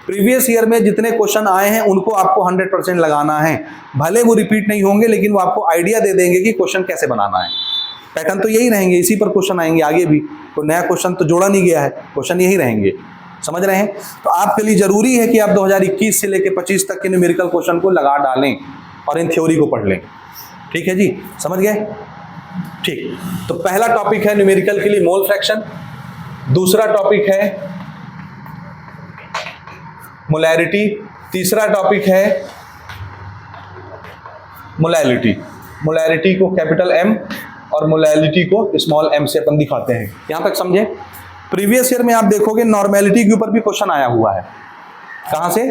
प्रीवियस ईयर में जितने क्वेश्चन आए हैं उनको आपको 100% लगाना है। भले वो रिपीट नहीं होंगे, लेकिन वो आपको आइडिया दे देंगे कि क्वेश्चन कैसे बनाना है। पैटर्न तो यही रहेंगे, इसी पर क्वेश्चन आएंगे आगे भी, कोई नया क्वेश्चन तो जोड़ा नहीं गया है, क्वेश्चन यही रहेंगे, समझ रहे हैं। तो आपके लिए जरूरी है कि आप 2021 से लेकर 25 तक के न्यूमेरिकल क्वेश्चन को लगा डालें और इन थ्योरी को पढ़ लें, ठीक है जी, समझ गए। ठीक, तो पहला टॉपिक है न्यूमेरिकल के लिए मोल फ्रैक्शन, दूसरा टॉपिक है मोलैरिटी, तीसरा टॉपिक है मोलैलिटी। मोलैरिटी को कैपिटल M और मोलैलिटी को स्मॉल m से अपन दिखाते हैं। यहां तक समझे। प्रीवियस ईयर में आप देखोगे नॉर्मेलिटी के ऊपर भी क्वेश्चन आया हुआ है, कहां से,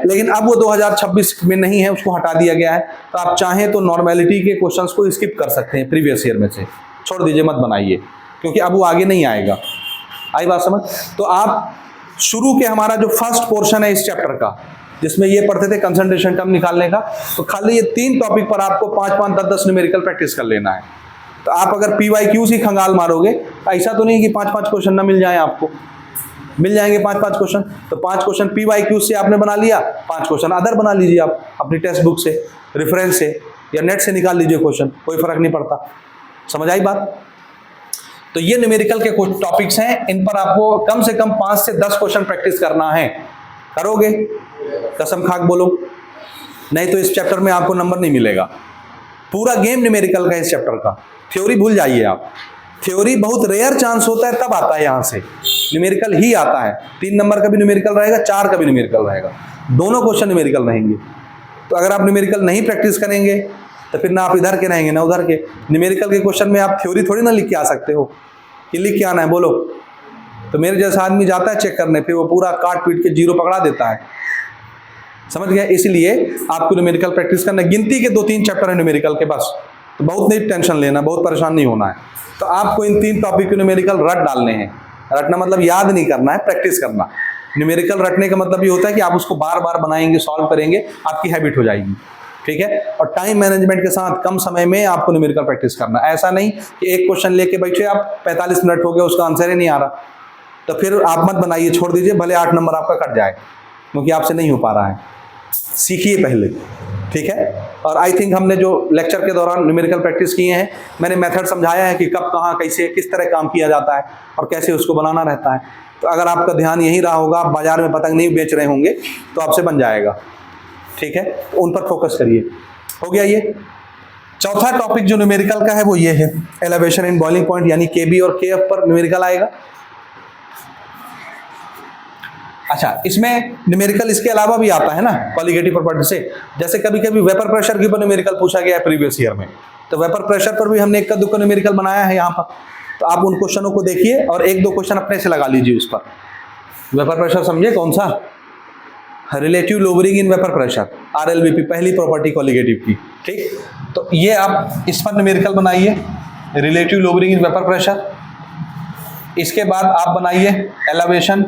लेकिन अब वो 2026 में नहीं है, उसको हटा दिया गया है। तो आप चाहें तो नॉर्मेलिटी के क्वेश्चंस को स्किप कर सकते हैं, प्रीवियस ईयर में से छोड़ दीजिए, मत बनाइए, क्योंकि अब वो आगे नहीं आएगा। आई बात समझ। तो आप शुरू के हमारा जो फर्स्ट पोर्शन है इस चैप्टर का, जिसमें ये पढ़ते थे कंसंट्रेशन टर्म निकालने का, तो खाली ये 3 टॉपिक पर आपको 5-5, 10-10 न्यूमेरिकल प्रैक्टिस कर लेना है। तो आप अगर PYQ ही खंगाल मारोगे, ऐसा तो नहीं कि 5-5 क्वेश्चन ना मिल जाए, आपको मिल जाएंगे 5-5 क्वेश्चन। तो 5 क्वेश्चन PYQ से आपने बना लिया, 5 क्वेश्चन अदर बना लीजिए आप अपनी टेक्स्ट बुक से, रेफरेंस से, या नेट से निकाल लीजिए क्वेश्चन, कोई फर्क नहीं पड़ता। समझ आई बात। तो ये न्यूमेरिकल के कुछ टॉपिक्स हैं, इन पर आपको कम से कम 5 से 10 क्वेश्चन प्रैक्टिस करना है। करोगे? कसम खाक बोलो, नहीं तो इस चैप्टर में आपको नंबर नहीं मिलेगा। पूरा गेम न्यूमेरिकल का इस चैप्टर का। थ्योरी भूल जाइए आप, थ्योरी बहुत रेयर चांस होता है तब आता है, यहाँ से न्यूमेरिकल ही आता है। 3 नंबर का भी न्यूमेरिकल रहेगा, 4 का भी न्यूमेरिकल रहेगा, दोनों क्वेश्चन न्यूमेरिकल रहेंगे। तो अगर आप न्यूमेरिकल नहीं प्रैक्टिस करेंगे तो फिर ना आप इधर के रहेंगे ना उधर के। न्यूमेरिकल के क्वेश्चन में आप थ्योरी थोड़ी ना लिख के आ सकते हो कि लिख के आना है बोलो। तो मेरे जैसा आदमी जाता है चेक करने, फिर वो पूरा काट पीट के 0 पकड़ा देता है, समझ गया। इसलिए आपको न्यूमेरिकल प्रैक्टिस करना। गिनती के 2-3 चैप्टर है न्यूमेरिकल के, बस। तो बहुत नहीं टेंशन लेना, बहुत परेशान नहीं होना है। तो आपको इन 3 टॉपिक के न्यूमेरिकल रट डालने हैं। रटना मतलब याद नहीं करना है, प्रैक्टिस करना। न्यूमेरिकल रटने का मतलब ये होता है कि आप उसको बार बार बनाएंगे, सॉल्व करेंगे, आपकी हैबिट हो जाएगी, ठीक है। और टाइम मैनेजमेंट के साथ कम समय में आपको न्यूमेरिकल प्रैक्टिस करना। ऐसा नहीं कि एक क्वेश्चन लेके बैठे आप, 45 मिनट हो गए, उसका आंसर ही नहीं आ रहा, तो फिर आप मत बनाइए, छोड़ दीजिए, भले 8 नंबर आपका कट जाए, क्योंकि आपसे नहीं हो पा रहा है। सीखिए पहले, ठीक है। और आई थिंक हमने जो लेक्चर के दौरान न्यूमेरिकल प्रैक्टिस किए हैं, मैंने मेथड समझाया है कि कब, कहाँ, कैसे, किस तरह काम किया जाता है और कैसे उसको बनाना रहता है। तो अगर आपका ध्यान यहीं रहा होगा, आप बाजार में पतंग नहीं बेच रहे होंगे, तो आपसे बन जाएगा, ठीक है। उन पर फोकस करिए। हो गया ये। चौथा टॉपिक जो न्यूमेरिकल का है वो ये है, एलिवेशन इन बॉइलिंग पॉइंट, यानी केबी और केएफ पर न्यूमेरिकल आएगा। अच्छा, इसमें न्यूमेरिकल इसके अलावा भी आता है ना, कॉलिगेटिव प्रॉपर्टी से। जैसे कभी कभी वेपर प्रेशर के ऊपर न्यूमेरिकल पूछा गया है प्रीवियस ईयर में, तो वेपर प्रेशर पर भी हमने 1-2 न्यूमेरिकल बनाया है यहाँ पर। तो आप उन क्वेश्चनों को देखिए और 1-2 क्वेश्चन अपने से लगा लीजिए उस पर। वेपर प्रेशर समझे कौन सा, relative lowering in vapour pressure, RLVP, पहली प्रॉपर्टी कॉलिगेटिव की, ठीक। तो ये आप इस पर न्यूमेरिकल बनाइए, relative lowering in vapour pressure. इसके बाद आप बनाइए एलिवेशन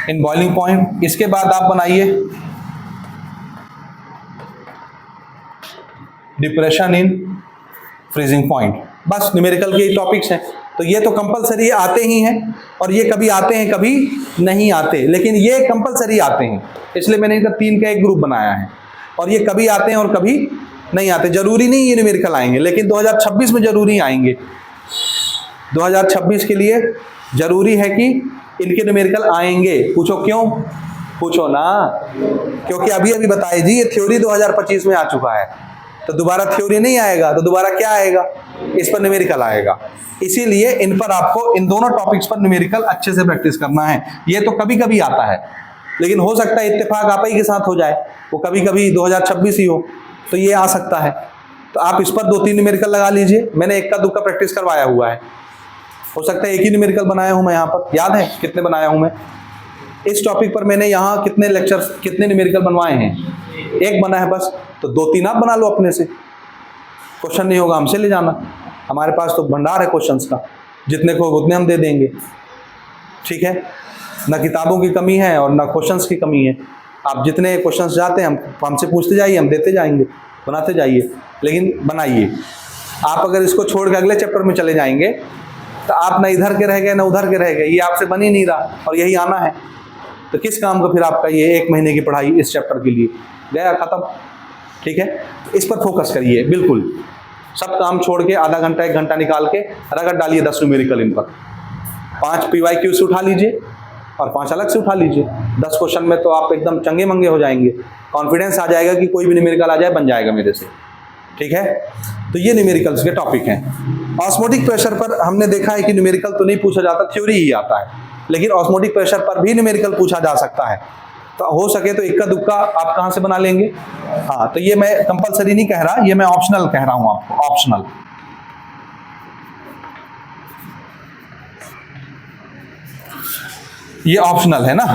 इन बॉइलिंग पॉइंट। इसके बाद आप बनाइए डिप्रेशन इन फ्रीजिंग पॉइंट। बस न्यूमेरिकल के टॉपिक्स हैं। तो ये तो कंपलसरी आते ही हैं, और ये कभी आते हैं कभी नहीं आते, लेकिन ये कंपलसरी आते हैं, इसलिए मैंने इनका 3 का एक ग्रुप बनाया है। और ये कभी आते हैं और कभी नहीं आते। जरूरी नहीं ये न्यूमेरिकल आएंगे, लेकिन 2026 में जरूरी आएंगे। 2026 के लिए जरूरी है कि इनके न्यूमेरिकल आएंगे। पूछो क्यों? पूछो ना, क्योंकि अभी बताए जी ये थ्योरी 2025 में आ चुका है, तो दोबारा थ्योरी नहीं आएगा, तो दोबारा क्या आएगा? इस पर न्यूमेरिकल आएगा। इसीलिए इन पर आपको, इन दोनों टॉपिक्स पर न्यूमेरिकल अच्छे से प्रैक्टिस करना है। ये तो कभी कभी आता है, लेकिन हो सकता है इत्तेफाक आप ही के साथ हो जाए, वो कभी कभी 2026 ही हो, तो ये आ सकता है। तो आप इस पर 2-3 न्यूमेरिकल लगा लीजिए। मैंने एक का दुक्का प्रैक्टिस करवाया हुआ है, हो सकता है एक ही न्यूमेरिकल बनाया हूं मैं यहाँ पर। याद है कितने बनाया हूं मैं? इस टॉपिक पर मैंने यहाँ कितने लेक्चर्स, कितने न्यूमेरिकल बनवाए हैं? एक बना है बस। तो 2-3 आप बना लो अपने से, क्वेश्चन नहीं होगा हमसे ले जाना, हमारे पास तो भंडार है क्वेश्चंस का, जितने को उतने हम दे देंगे। ठीक है, ना किताबों की कमी है और ना क्वेश्चंस की कमी है। आप जितने क्वेश्चंस जाते हैं हमसे पूछते जाइए, हम देते जाएंगे, बनाते जाइए, लेकिन बनाइए। आप अगर इसको छोड़ के अगले चैप्टर में चले जाएंगे तो आप ना इधर के रह गए ना उधर के रह गए, ये आपसे बन ही नहीं रहा, और यही आना है। तो किस काम का फिर आपका ये 1 महीने की पढ़ाई इस चैप्टर के लिए? गया, खत्म। ठीक है, इस पर फोकस करिए बिल्कुल। सब काम छोड़ के आधा घंटा 1 घंटा निकाल के रगड़ डालिए 10 न्यूमेरिकल इन पर। 5 PYQ से उठा लीजिए और 5 अलग से उठा लीजिए। 10 क्वेश्चन में तो आप एकदम चंगे मंगे हो जाएंगे। कॉन्फिडेंस आ जाएगा कि कोई भी न्यूमेरिकल आ जाए बन जाएगा मेरे से। ठीक है, तो ये न्यूमेरिकल्स के टॉपिक हैं। ऑस्मोटिक प्रेशर पर हमने देखा है कि न्यूमेरिकल तो नहीं पूछा जाता, थ्योरी ही आता है, लेकिन ऑस्मोटिक प्रेशर पर भी न्यूमेरिकल पूछा जा सकता है। तो हो सके तो इक्का दुक्का आप कहाँ से बना लेंगे। हाँ, तो ये मैं कंपलसरी नहीं कह रहा, ये मैं ऑप्शनल कह रहा हूं आपको, ऑप्शनल। ये ऑप्शनल है ना।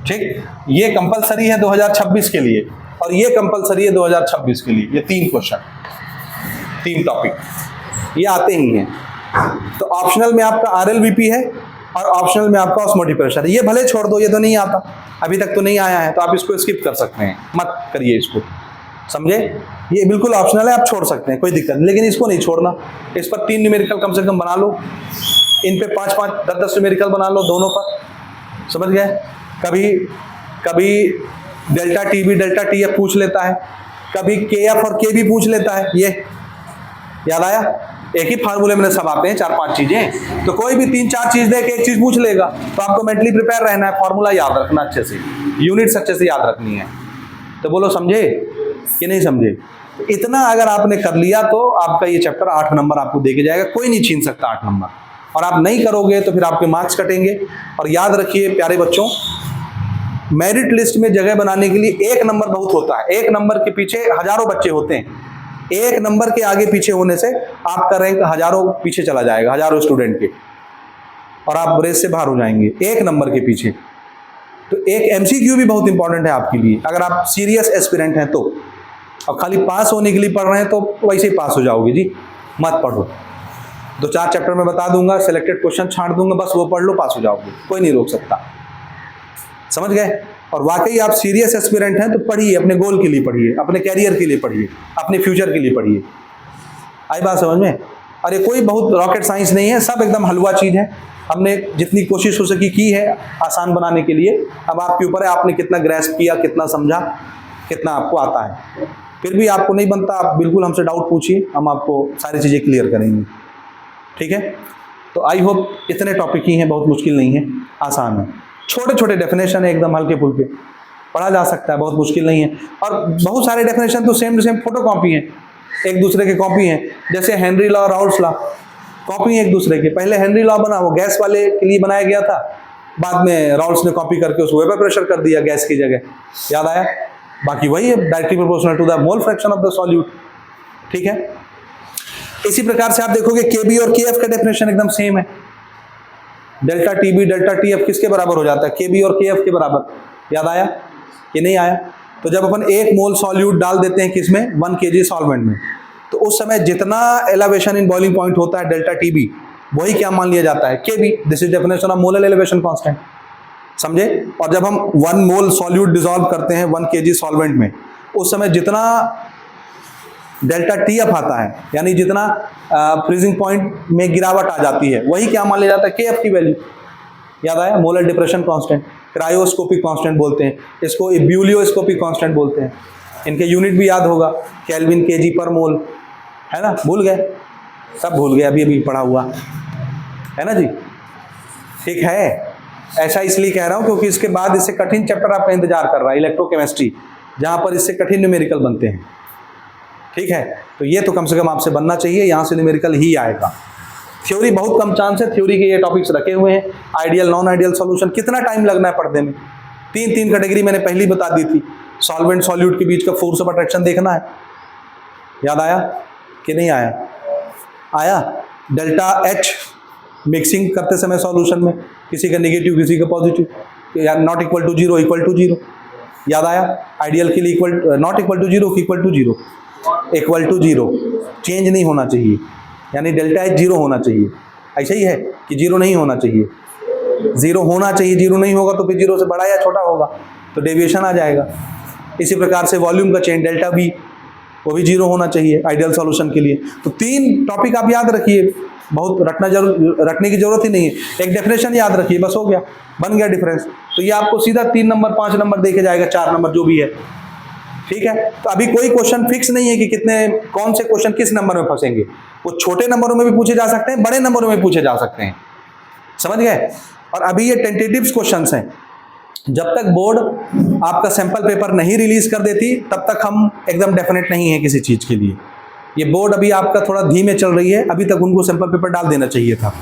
ठीक, ये कंपलसरी है 2026 के लिए, और ये कंपलसरी है 2026 के लिए। ये 3 क्वेश्चन, 3 टॉपिक ये आते ही हैं। तो ऑप्शनल में आपका RLVP है और ऑप्शनल में आपका ऑस्मोटिक प्रेशर। ये भले छोड़ दो, ये तो नहीं आता, अभी तक तो नहीं आया है, तो आप इसको स्किप कर सकते हैं, मत करिए इसको, समझे? ये बिल्कुल ऑप्शनल है, आप छोड़ सकते हैं, कोई दिक्कत नहीं, लेकिन इसको नहीं छोड़ना। इस पर 3 न्यूमेरिकल कम से कम बना लो, इन पे 5-5, 10-10 न्यूमेरिकल बना लो दोनों पर, समझ गए? कभी डेल्टा TB डेल्टा TF पूछ लेता है, कभी KF और KB पूछ लेता है। ये याद आया, एक ही फार्मूले में सब आते हैं 4-5 चीजें, तो कोई भी 3-4 चीज दे के एक चीज पूछ लेगा, तो आपको मेंटली प्रिपेयर रहना है, फार्मूला याद रखना अच्छे से, यूनिट्स अच्छे से याद रखनी है। तो बोलो समझे कि नहीं समझे? इतना अगर आपने कर लिया तो आपका ये चैप्टर 8 नंबर आपको दे के जाएगा, कोई नहीं छीन सकता 8 नंबर। और आप नहीं करोगे तो फिर आपके मार्क्स कटेंगे। और याद रखिए प्यारे बच्चों, मेरिट लिस्ट में जगह बनाने के लिए 1 नंबर बहुत होता है। 1 नंबर के पीछे हजारों बच्चे होते हैं। 1 नंबर के आगे पीछे होने से आपका रैंक हजारों पीछे चला जाएगा, हजारों स्टूडेंट के, और आप रेस से बाहर हो जाएंगे 1 नंबर के पीछे। तो एक MCQ भी बहुत इंपॉर्टेंट है आपके लिए, अगर आप सीरियस एस्पिरेंट हैं तो। और खाली पास होने के लिए पढ़ रहे हैं तो वैसे ही पास हो जाओगे जी, मत पढ़ो। 2-4 चैप्टर में बता दूंगा, सिलेक्टेड क्वेश्चन छांट दूंगा, बस वो पढ़ लो, पास हो जाओगे, कोई नहीं रोक सकता, समझ गए? और वाकई आप सीरियस एस्पिरेंट हैं तो पढ़िए, अपने गोल के लिए पढ़िए, अपने कैरियर के लिए पढ़िए, अपने फ्यूचर के लिए पढ़िए। आई बात समझ में? अरे कोई बहुत रॉकेट साइंस नहीं है, सब एकदम हलवा चीज़ है। हमने जितनी कोशिश हो सकी की है आसान बनाने के लिए। अब आपके ऊपर है, आपने कितना ग्रैस्प किया, कितना समझा, कितना आपको आता है। फिर भी आपको नहीं बनता, आप बिल्कुल हमसे डाउट पूछिए, हम आपको सारी चीज़ें क्लियर करेंगे। ठीक है, तो आई होप इतने टॉपिक ही हैं, बहुत मुश्किल नहीं है, आसान है। छोटे छोटे डेफिनेशन है, एकदम हल्के फुल्के पढ़ा जा सकता है, बहुत मुश्किल नहीं है। और बहुत सारे डेफिनेशन तो same to same photocopy हैं, एक दूसरे के कॉपी हैं। जैसे Henry law, Raoult's law, copy एक दूसरे के। पहले हेनरी लॉ बना, वो गैस वाले के लिए बनाया गया था, बाद में राउल्स ने कॉपी करके उसको वेपर प्रेशर कर दिया गैस की जगह, याद आया? बाकी वही है, directly proportional to the mole fraction of the solute. ठीक है, इसी प्रकार से आप देखोगे KB और KF का डेफिनेशन एकदम सेम है। डेल्टा TB डेल्टा TF किसके बराबर हो जाता है? KB और KF के बराबर। याद आया कि नहीं आया? तो जब अपन 1 मोल सॉल्यूट डाल देते हैं किसमें, 1 kg सॉल्वेंट में, तो उस समय जितना एलिवेशन इन बॉइलिंग पॉइंट होता है डेल्टा TB, वही क्या मान लिया जाता है? KB। This is definition of molar elevation constant, समझे? और जब हम 1 मोल सॉल्यूट डिसॉल्व करते हैं 1 kg सॉल्वेंट में, उस समय जितना डेल्टा टी एफ आता है, यानी जितना फ्रीजिंग पॉइंट में गिरावट आ जाती है, वही क्या मान लिया जाता है, के एफ की वैल्यू। याद आया, molar depression constant, cryoscopic constant बोलते हैं इसको, ब्यूलियोस्कोपिक कांस्टेंट बोलते हैं। इनके यूनिट भी याद होगा, केल्विन, केजी पर मोल, है ना, भूल गए, सब भूल गए, अभी पढ़ा हुआ है ना जी। ठीक है, ऐसा इसलिए कह रहा हूं क्योंकि इसके बाद इससे कठिन चैप्टर आपका इंतजार कर रहा है, इलेक्ट्रोकेमिस्ट्री, जहां पर इससे कठिन न्यूमेरिकल बनते हैं। ठीक है, तो ये तो कम से कम आपसे बनना चाहिए, यहां से न्यूमेरिकल ही आएगा। थ्योरी बहुत कम चांस है, थ्योरी के ये टॉपिक्स रखे हुए हैं, आइडियल नॉन आइडियल सॉल्यूशन, कितना टाइम लगना है पढ़ने में। तीन कैटेगरी मैंने पहली बता दी थी, सॉल्वेंट सॉल्यूट के बीच का फोर्स ऑफ अट्रैक्शन देखना है, याद आया कि नहीं आया? आया। डेल्टा एच मिक्सिंग करते समय सॉल्यूशन में, किसी का नेगेटिव किसी का पॉजिटिव, या not equal to zero, equal to zero, याद आया? आइडियल के लिए equal, not equal to zero, equal to zero, equal to zero, change नहीं होना चाहिए, यानी डेल्टा एच जीरो होना चाहिए। ऐसा ही है कि जीरो नहीं होना चाहिए, जीरो होना चाहिए, जीरो नहीं होगा तो फिर जीरो से बड़ा या छोटा होगा तो डेविएशन आ जाएगा। इसी प्रकार से वॉल्यूम का चेंज डेल्टा वी, वो भी जीरो होना चाहिए आइडियल सॉल्यूशन के लिए। तो तीन टॉपिक आप याद रखिए, बहुत रखने की जरूरत ही नहीं है, एक डेफिनेशन याद रखिए, बस हो गया, बन गया डिफरेंस। तो ये आपको सीधा 3 नंबर 5 नंबर देके जाएगा, 4 नंबर जो भी है। ठीक है, तो अभी कोई क्वेश्चन फिक्स नहीं है कि कितने, कौन से क्वेश्चन किस नंबर में फंसेंगे। वो छोटे नंबरों में भी पूछे जा सकते हैं, बड़े नंबरों में पूछे जा सकते हैं, समझ गए। और अभी ये टेंटेटिव क्वेश्चंस हैं, जब तक बोर्ड आपका सैंपल पेपर नहीं रिलीज कर देती तब तक हम एकदम डेफिनेट नहीं है किसी चीज के लिए। ये बोर्ड अभी आपका थोड़ा धीमे चल रही है, अभी तक उनको सैंपल पेपर डाल देना चाहिए था।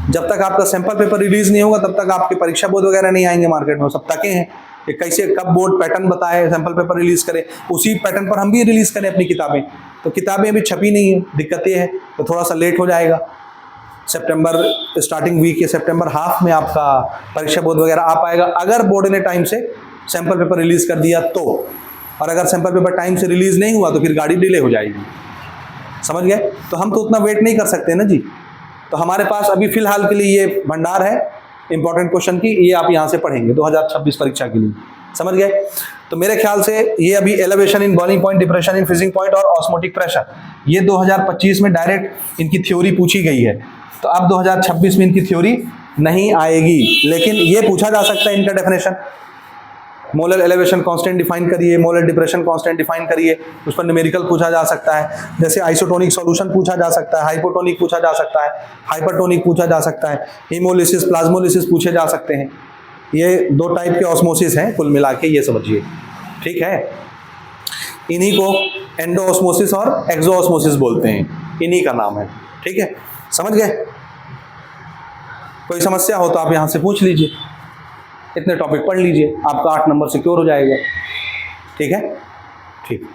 जब तक आपका सैंपल पेपर रिलीज नहीं होगा तब तक आपके परीक्षा बोर्ड वगैरह नहीं आएंगे मार्केट में, सब तके हैं कि कैसे कब बोर्ड पैटर्न बताए, सैंपल पेपर रिलीज करे, उसी पैटर्न पर हम भी रिलीज करें अपनी किताबें। तो किताबें अभी छपी नहीं है, दिक्कत ये है, तो थोड़ा सा लेट हो जाएगा। सितंबर स्टार्टिंग वीक या सितंबर हाफ में आपका परीक्षा बोर्ड वगैरह आ पाएगा, अगर बोर्ड ने टाइम से सैंपल पेपर रिलीज कर दिया तो। और अगर सैंपल पेपर टाइम से रिलीज नहीं हुआ तो फिर गाड़ी डिले हो जाएगी, समझ गए। तो हम तो उतना वेट नहीं कर सकते ना जी। तो हमारे पास अभी फिलहाल के लिए ये भंडार है इंपॉर्टेंट क्वेश्चन की, ये आप यहाँ से पढ़ेंगे 2026 परीक्षा के लिए, समझ गए। तो मेरे ख्याल से ये अभी elevation in boiling point, depression in freezing point और ऑस्मोटिक प्रेशर, ये 2025 में डायरेक्ट इनकी थ्योरी पूछी गई है। तो अब 2026 में इनकी थ्योरी नहीं आएगी, लेकिन ये पूछा जा सकता है इनका definition, molar elevation constant define करिए, मोलर डिप्रेशन कांस्टेंट डिफाइन करिए, उस पर न्यूमेरिकल पूछा जा सकता है। जैसे आइसोटोनिक सॉल्यूशन पूछा जा सकता है, हाइपोटोनिक पूछा जा सकता है, हाइपरटोनिक पूछा जा सकता है, हीमोलिसिस, प्लाज्मोलिसिस पूछे जा सकते हैं। ये 2 टाइप के ऑस्मोसिस हैं कुल मिला के, ये समझिए, ठीक है। इन्हीं को एंडोऑस्मोसिस और एक्सोऑस्मोसिस बोलते हैं, इन्हीं का नाम है, ठीक है, समझ गए। कोई समस्या हो तो आप यहाँ से पूछ लीजिए, इतने टॉपिक पढ़ लीजिए, आपका 8 नंबर सिक्योर हो जाएगा, ठीक है, ठीक।